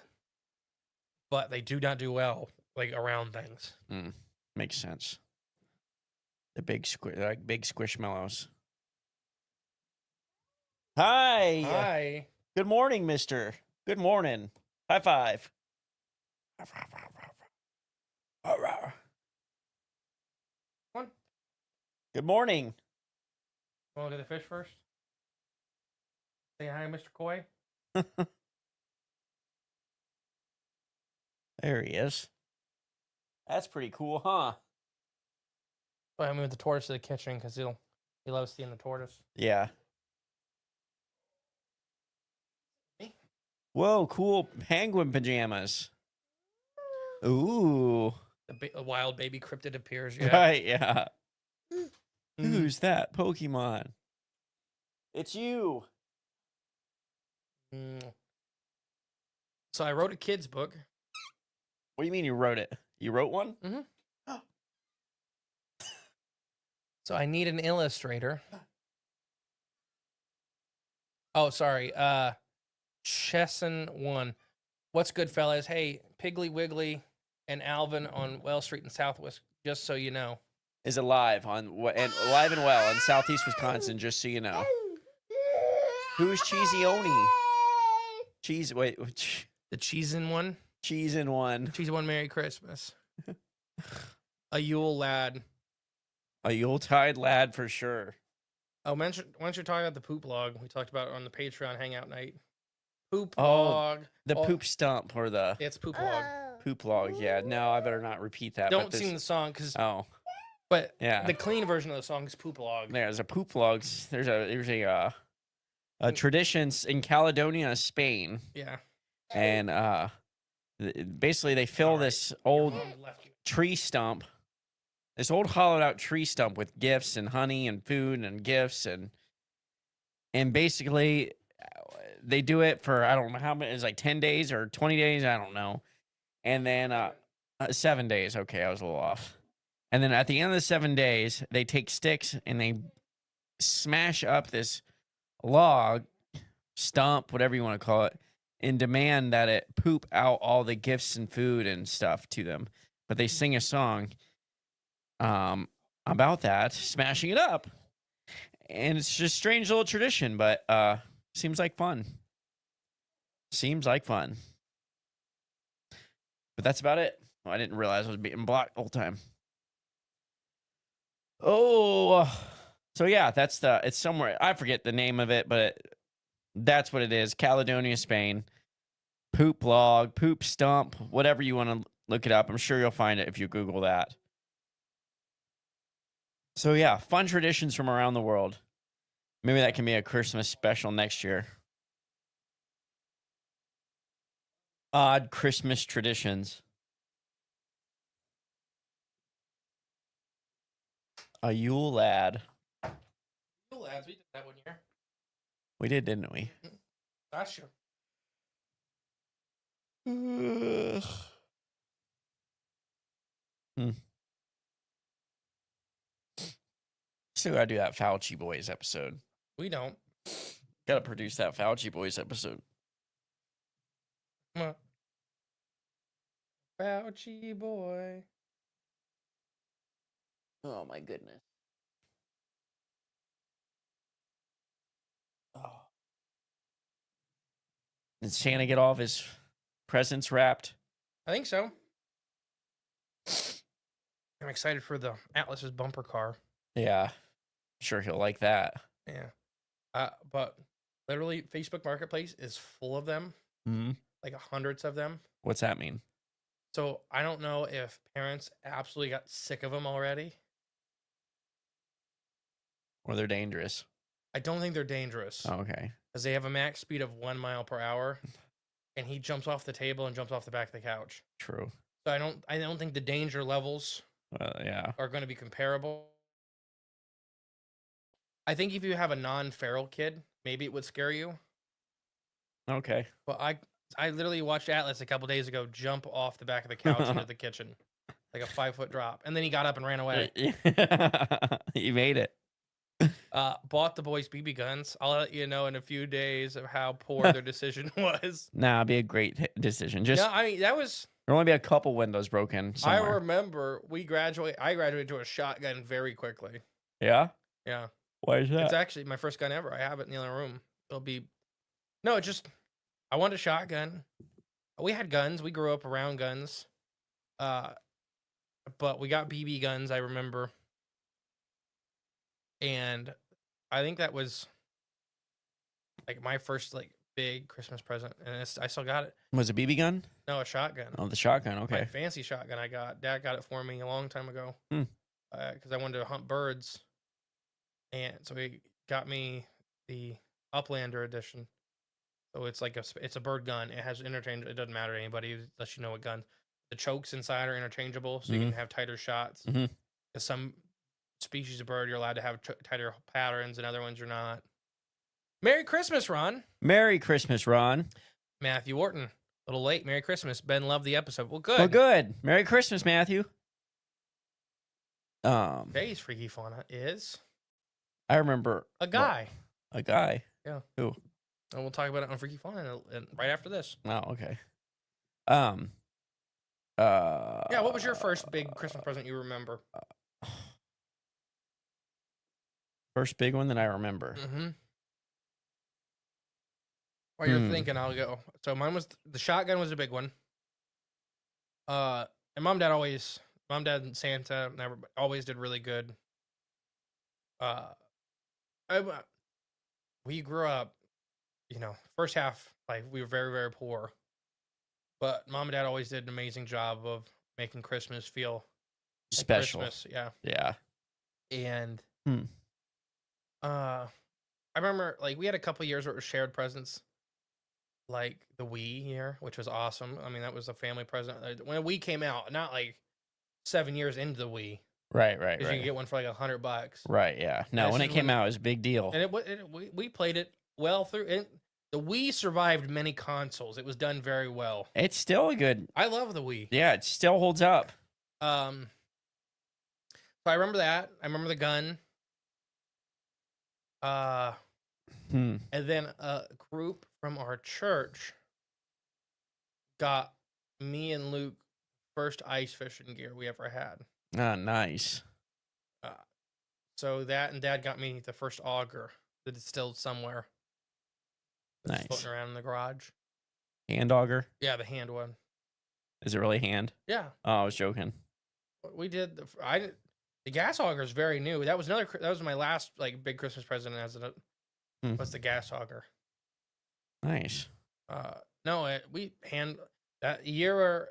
but they do not do well like around things. Makes sense. The big squishmallows. Hi. Good morning, mister. Good morning. High five. Good morning. Want to do the fish first? Say hi, Mr. Koi. There he is. That's pretty cool, huh? I moved the tortoise to the kitchen because he loves seeing the tortoise. Yeah. Whoa, cool penguin pajamas. Ooh. A wild baby cryptid appears. Yeah. Right, yeah. Mm. Who's that? Pokemon. It's you. So I wrote a kid's book. What do you mean you wrote it? You wrote one? Mm-hmm. So I need an illustrator. Oh, sorry. Chesson 1. What's good, fellas? Hey, Piggly Wiggly and Alvin on Well Street in Southwest, just so you know. Is alive and well in Southeast Wisconsin, just so you know. Who's Cheesy Oni? The Cheesin' one? Cheesin' one. Cheesin' one, Merry Christmas. A Yule lad. A Yuletide lad for sure. Oh, once you're talking about the poop log, we talked about it on the Patreon hangout night. Poop Oh, log. The poop stump or the It's poop log. poop log. Yeah, no, I better not repeat that. Don't sing the song because. Oh, But yeah, the clean version of the song is poop log. there's a poop log. There's a tradition in Caledonia, Spain. Yeah. And basically they fill this old tree stump, this old hollowed out tree stump with gifts and honey and food and gifts and basically they do it for I don't know how many, it's like 10 days or 20 days, I don't know. And then 7 days. Okay, I was a little off. And then at the end of the 7 days, they take sticks and they smash up this log, stump, whatever you want to call it, and demand that it poop out all the gifts and food and stuff to them. But they sing a song about that, smashing it up. And it's just a strange little tradition, but seems like fun. Seems like fun. But that's about it. Oh, I didn't realize I was being blocked the whole time. Oh, so yeah, it's somewhere. I forget the name of it, but that's what it is. Caledonia, Spain. Poop log, poop stump, whatever you want to look it up. I'm sure you'll find it if you Google that. So yeah, fun traditions from around the world. Maybe that can be a Christmas special next year. Odd Christmas traditions. A Yule lad. Yule lads, we did that one year. We did, didn't we? Last year. Still gotta do that Fauci Boys episode. We don't. Gotta produce that Fauci Boys episode. Come on. Fauci boy. Oh my goodness. Oh. Did Santa get all of his presents wrapped? I think so. I'm excited for the Atlas's bumper car. Yeah. Sure he'll like that. Yeah. But literally Facebook Marketplace is full of them. Mm-hmm. Like hundreds of them. What's that mean? So I don't know if parents absolutely got sick of them already. Or they're dangerous. I don't think they're dangerous. Oh, okay. Because they have a max speed of 1 mile per hour. And he jumps off the table and jumps off the back of the couch. True. So I don't think the danger levels Yeah. are going to be comparable. I think if you have a non-feral kid, maybe it would scare you. Okay. But I literally watched Atlas a couple days ago jump off the back of the couch into the kitchen. Like a 5-foot drop. And then he got up and ran away. You made it. Bought the boys BB guns. I'll let you know in a few days of how poor their decision was. Nah, it'd be a great decision. Just Yeah, I mean, that was... There'll only be a couple windows broken somewhere. I remember I graduated to a shotgun very quickly. Yeah? Yeah. Why is that? It's actually my first gun ever. I have it in the other room. No, it just... I wanted a shotgun. We had guns. We grew up around guns. But we got BB guns, I remember. And I think that was like my first like big Christmas present, and I still got it. Was it BB gun? No, a shotgun. Oh, the shotgun. My Okay. fancy shotgun I got. Dad got it for me a long time ago. Hmm. Because I wanted to hunt birds, and so he got me the Uplander edition. So it's like it's a bird gun. It has interchange. It doesn't matter to anybody unless you know what gun. The chokes inside are interchangeable, so you can have tighter shots. Mhm. Because some species of bird you're allowed to have tighter patterns, and other ones you're not. Merry Christmas, Ron. Merry Christmas, Ron. Matthew Orton. A little late. Merry Christmas. Ben loved the episode. Well, good. Well, good. Merry Christmas, Matthew. Today's Freaky Fauna is I remember a guy. A guy. Yeah. Who? And we'll talk about it on Freaky Fauna and right after this. Oh, okay. Yeah, what was your first big Christmas present you remember? First big one that I remember. Mm-hmm. While you're thinking, I'll go. So mine was the shotgun was a big one. And mom, dad, and Santa always did really good. We grew up, first half like we were very, very poor, but mom and dad always did an amazing job of making Christmas feel like Special. Christmas, yeah. Yeah. And I remember like we had a couple years where it was shared presents, like the Wii year, which was awesome. I mean, that was a family present when the Wii came out, not like 7 years into the Wii. Right. Because you can get one for like $100. Right. Yeah. No, when it came out, it was a big deal. And we played it well through. The Wii survived many consoles. It was done very well. It's still a good. I love the Wii. Yeah, it still holds up. So I remember that. I remember the gun. And then a group from our church got me and Luke first ice fishing gear we ever had. Ah, nice. So that and Dad got me the first auger that is still somewhere. That's Nice. floating around in the garage. Hand auger? Yeah, the hand one. Is it really hand? Yeah. Oh, I was joking. We did the gas auger is very new. That was my last like big Christmas present was the gas auger. Nice. We that year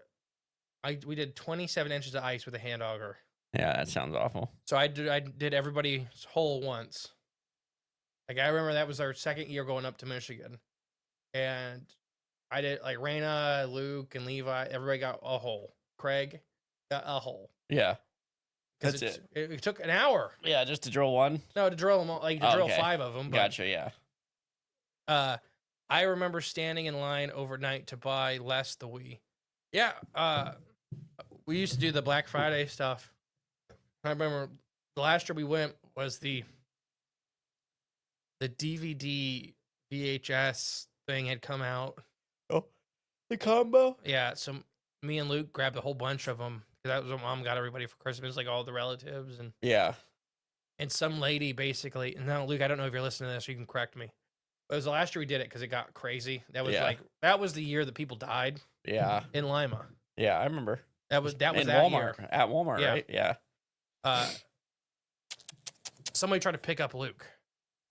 we did 27 inches of ice with a hand auger. Yeah, that sounds awful. So I did everybody's hole once. Like I remember that was our second year going up to Michigan, and I did like Raina, Luke, and Levi. Everybody got a hole. Craig got a hole. Yeah, that's it. It took an hour. Yeah, just to drill one. No, to drill them all, like to drill 5 of them. But, gotcha. Yeah. I remember standing in line overnight to buy Les the Wii. Yeah. We used to do the Black Friday stuff. I remember the last year we went was the DVD VHS thing had come out. Oh, the combo? Yeah, so me and Luke grabbed a whole bunch of them. That was what Mom got everybody for Christmas, like all the relatives. And some lady basically, no, Luke, I don't know if you're listening to this, you can correct me. But it was the last year we did it because it got crazy. That was that was the year that people died. Yeah. In Lima. Yeah, I remember. That was that Walmart. Year. At Walmart, right? Yeah. Somebody tried to pick up Luke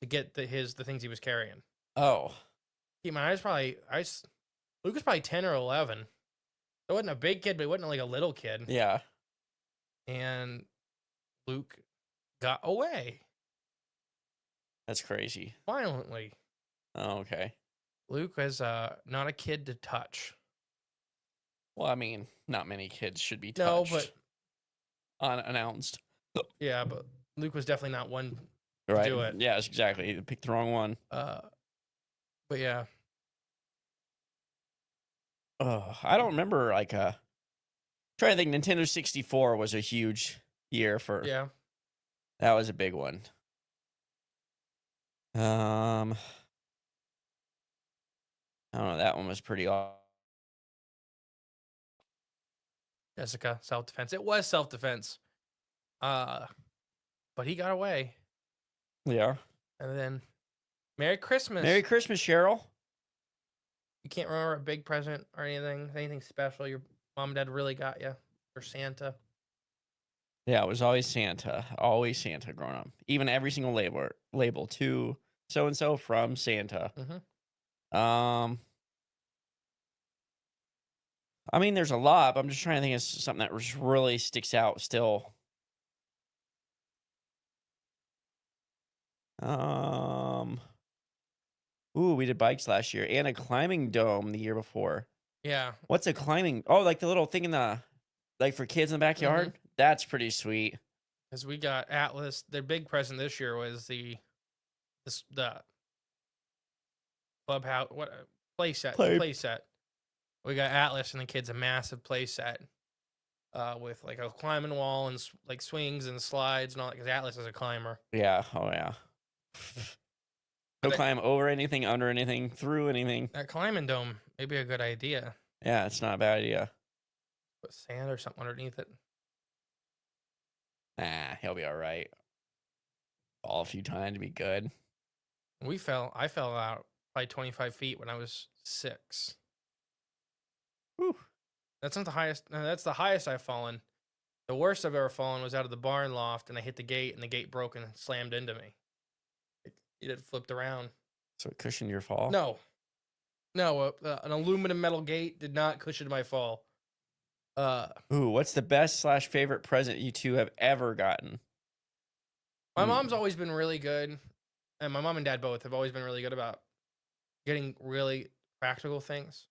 to get the things he was carrying. Oh. Keep in mind, Luke was probably 10 or 11. It wasn't a big kid, but it wasn't like a little kid. Yeah. And Luke got away. That's crazy. Violently. Oh, okay. Luke was not a kid to touch. Well, I mean, not many kids should be touched. No, but unannounced. Yeah, but Luke was definitely not one to do it. Yeah, exactly. You picked the wrong one. But yeah. I don't remember trying to think. Nintendo 64 was a huge year for. Yeah. That was a big one. I don't know. That one was pretty awesome. Jessica, self-defense. It was self-defense. But he got away. Yeah. And then Merry Christmas. Merry Christmas, Cheryl. You can't remember a big present or anything special your mom and dad really got you for Santa? Yeah, it was always Santa. Always Santa growing up. Even every single label to so and so from Santa. Um, I mean, there's a lot, but I'm just trying to think of something that just really sticks out still. Um, ooh, we did bikes last year and a climbing dome the year before. Yeah. What's a climbing? Oh, like the little thing in the like for kids in the backyard? That's pretty sweet. Because we got Atlas. Their big present this year was the clubhouse play set. The play set. We got Atlas and the kids a massive play set. With like a climbing wall and like swings and slides and all that. Because Atlas is a climber. Yeah. Oh yeah. He'll climb over anything, under anything, through anything. That climbing dome may be a good idea. Yeah, it's not a bad idea. Put sand or something underneath it. Nah, he'll be all right. Fall a few times to be good. I fell out probably 25 feet when I was 6. Whew. That's not the highest. No, that's the highest I've fallen. The worst I've ever fallen was out of the barn loft, and I hit the gate, and the gate broke and slammed into me. It flipped around. So it cushioned your fall? No, an aluminum metal gate did not cushion my fall. Ooh, what's the best / favorite present you two have ever gotten? My mom's always been really good, and my mom and dad both have always been really good about getting really practical things.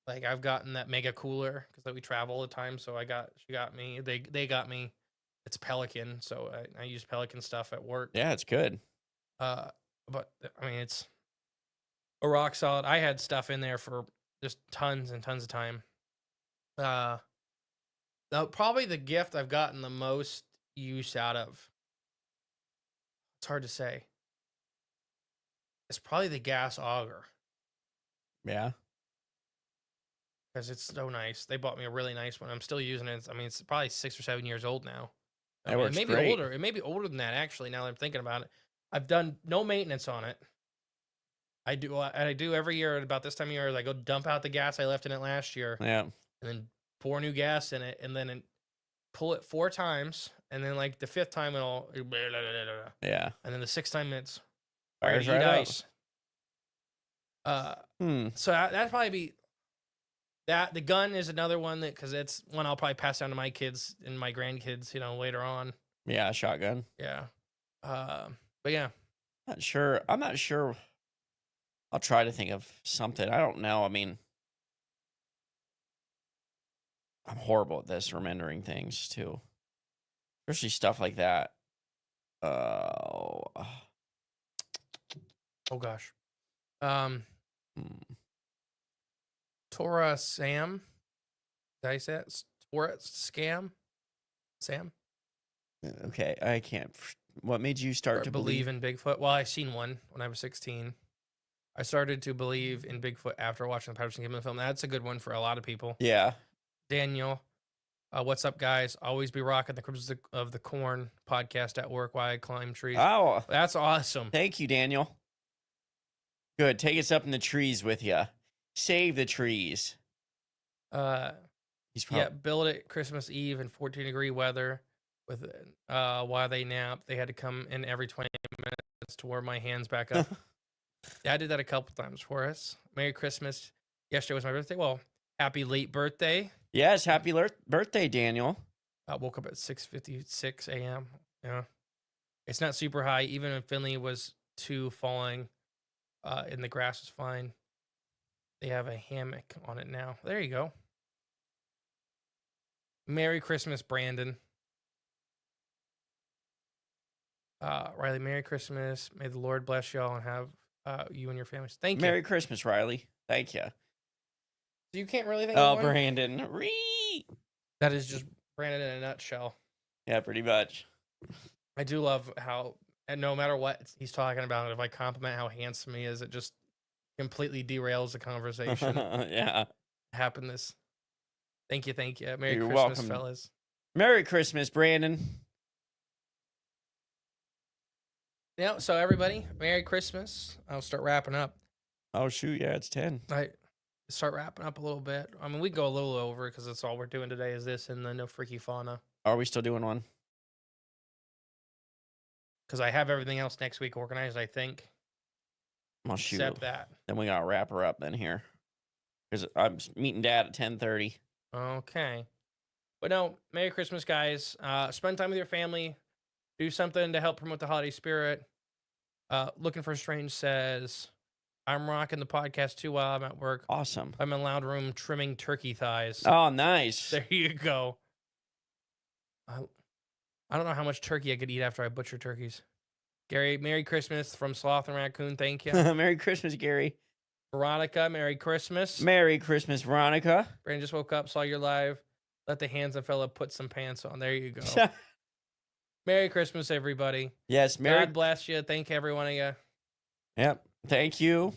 Like I've gotten that mega cooler because like, we travel all the time. So she got me. They got me. It's Pelican, so I use Pelican stuff at work. Yeah, it's good. But I mean, it's a rock solid. I had stuff in there for just tons and tons of time. Probably the gift I've gotten the most use out of. It's hard to say. It's probably the gas auger. Yeah. Because it's so nice. They bought me a really nice one. I'm still using it. I mean, it's probably 6 or 7 years old now. It works great. Older. It may be older than that, actually, now that I'm thinking about it. I've done no maintenance on it. I do every year at about this time of year. I go dump out the gas I left in it last year. Yeah. And then pour new gas in it. And then pull it 4 times. And then, like, the 5th time, it'll... Yeah. And then the 6th time, it's... Fires right ice. So that'd probably be... That the gun is another one that because it's one I'll probably pass down to my kids and my grandkids, later on. Yeah, shotgun. Yeah. But yeah. I'm not sure. I'll try to think of something. I don't know. I mean, I'm horrible at this, remembering things too. Especially stuff like that. Oh gosh. Torah Sam. Did I say it? Torah Scam? Sam? Okay, I can't. What made you start to believe in Bigfoot? Well, I seen one when I was 16. I started to believe in Bigfoot after watching the Patterson Gimlin film. That's a good one for a lot of people. Yeah. Daniel, what's up, guys? Always be rocking the Cribs of the Corn podcast at work while I climb trees. Oh, that's awesome. Thank you, Daniel. Good. Take us up in the trees with you. Save the trees. Build it Christmas Eve in 14-degree weather with while they nap. They had to come in every 20 minutes to warm my hands back up. Yeah, I did that a couple times for us. Merry Christmas. Yesterday was my birthday. Well, happy late birthday. Yes, happy birthday, Daniel. I woke up at 6:56 a.m. Yeah, it's not super high. Even if Finley was 2 falling, and the grass was fine. They have a hammock on it now. There you go. Merry Christmas, Brandon. Riley, Merry Christmas. May the Lord bless y'all and have you and your families. Thank you. Merry Christmas, Riley. Thank you. So you can't really think of one? Brandon. That is just Brandon in a nutshell. Yeah, pretty much. I do love how, and no matter what he's talking about, if I compliment how handsome he is, it just completely derails the conversation. Yeah. Happiness. Thank you. Merry You're Christmas, welcome. fellas. Merry Christmas, Brandon. Yeah, so everybody, Merry Christmas. I'll start wrapping up. Oh, shoot. Yeah, it's 10. I start wrapping up a little bit. I mean, we go a little over because that's all we're doing today is this and the No Freaky Fauna. Are we still doing one? Because I have everything else next week organized, I think. Well, shoot. Except that. Then we gotta wrap her up then here. Because I'm meeting Dad at 10:30. Okay. But no, Merry Christmas, guys. Spend time with your family. Do something to help promote the holiday spirit. Looking for Strange says, I'm rocking the podcast too while I'm at work. Awesome. I'm in a loud room trimming turkey thighs. Oh, nice. There you go. I don't know how much turkey I could eat after I butcher turkeys. Gary, Merry Christmas from Sloth and Raccoon. Thank you. Merry Christmas, Gary. Veronica, Merry Christmas. Merry Christmas, Veronica. Brandon just woke up, saw your live. Let the hands of fella put some pants on. There you go. Merry Christmas, everybody. Yes, Merry. God bless you. Thank every one of you. Yep. Thank you.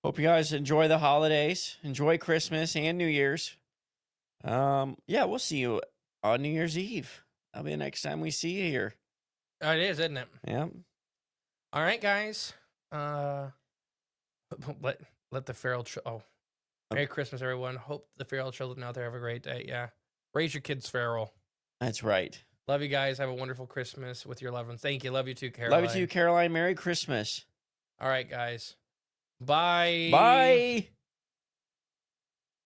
Hope you guys enjoy the holidays. Enjoy Christmas and New Year's. Yeah, we'll see you on New Year's Eve. That'll be the next time we see you here. It is, isn't it? Yep. All right, guys. Let the feral. Merry Christmas, everyone. Hope the feral children out there have a great day. Yeah, raise your kids feral. That's right. Love you guys. Have a wonderful Christmas with your loved ones. Thank you. Love you too, Caroline. Love you too, Caroline. Merry Christmas. All right, guys. Bye. Bye.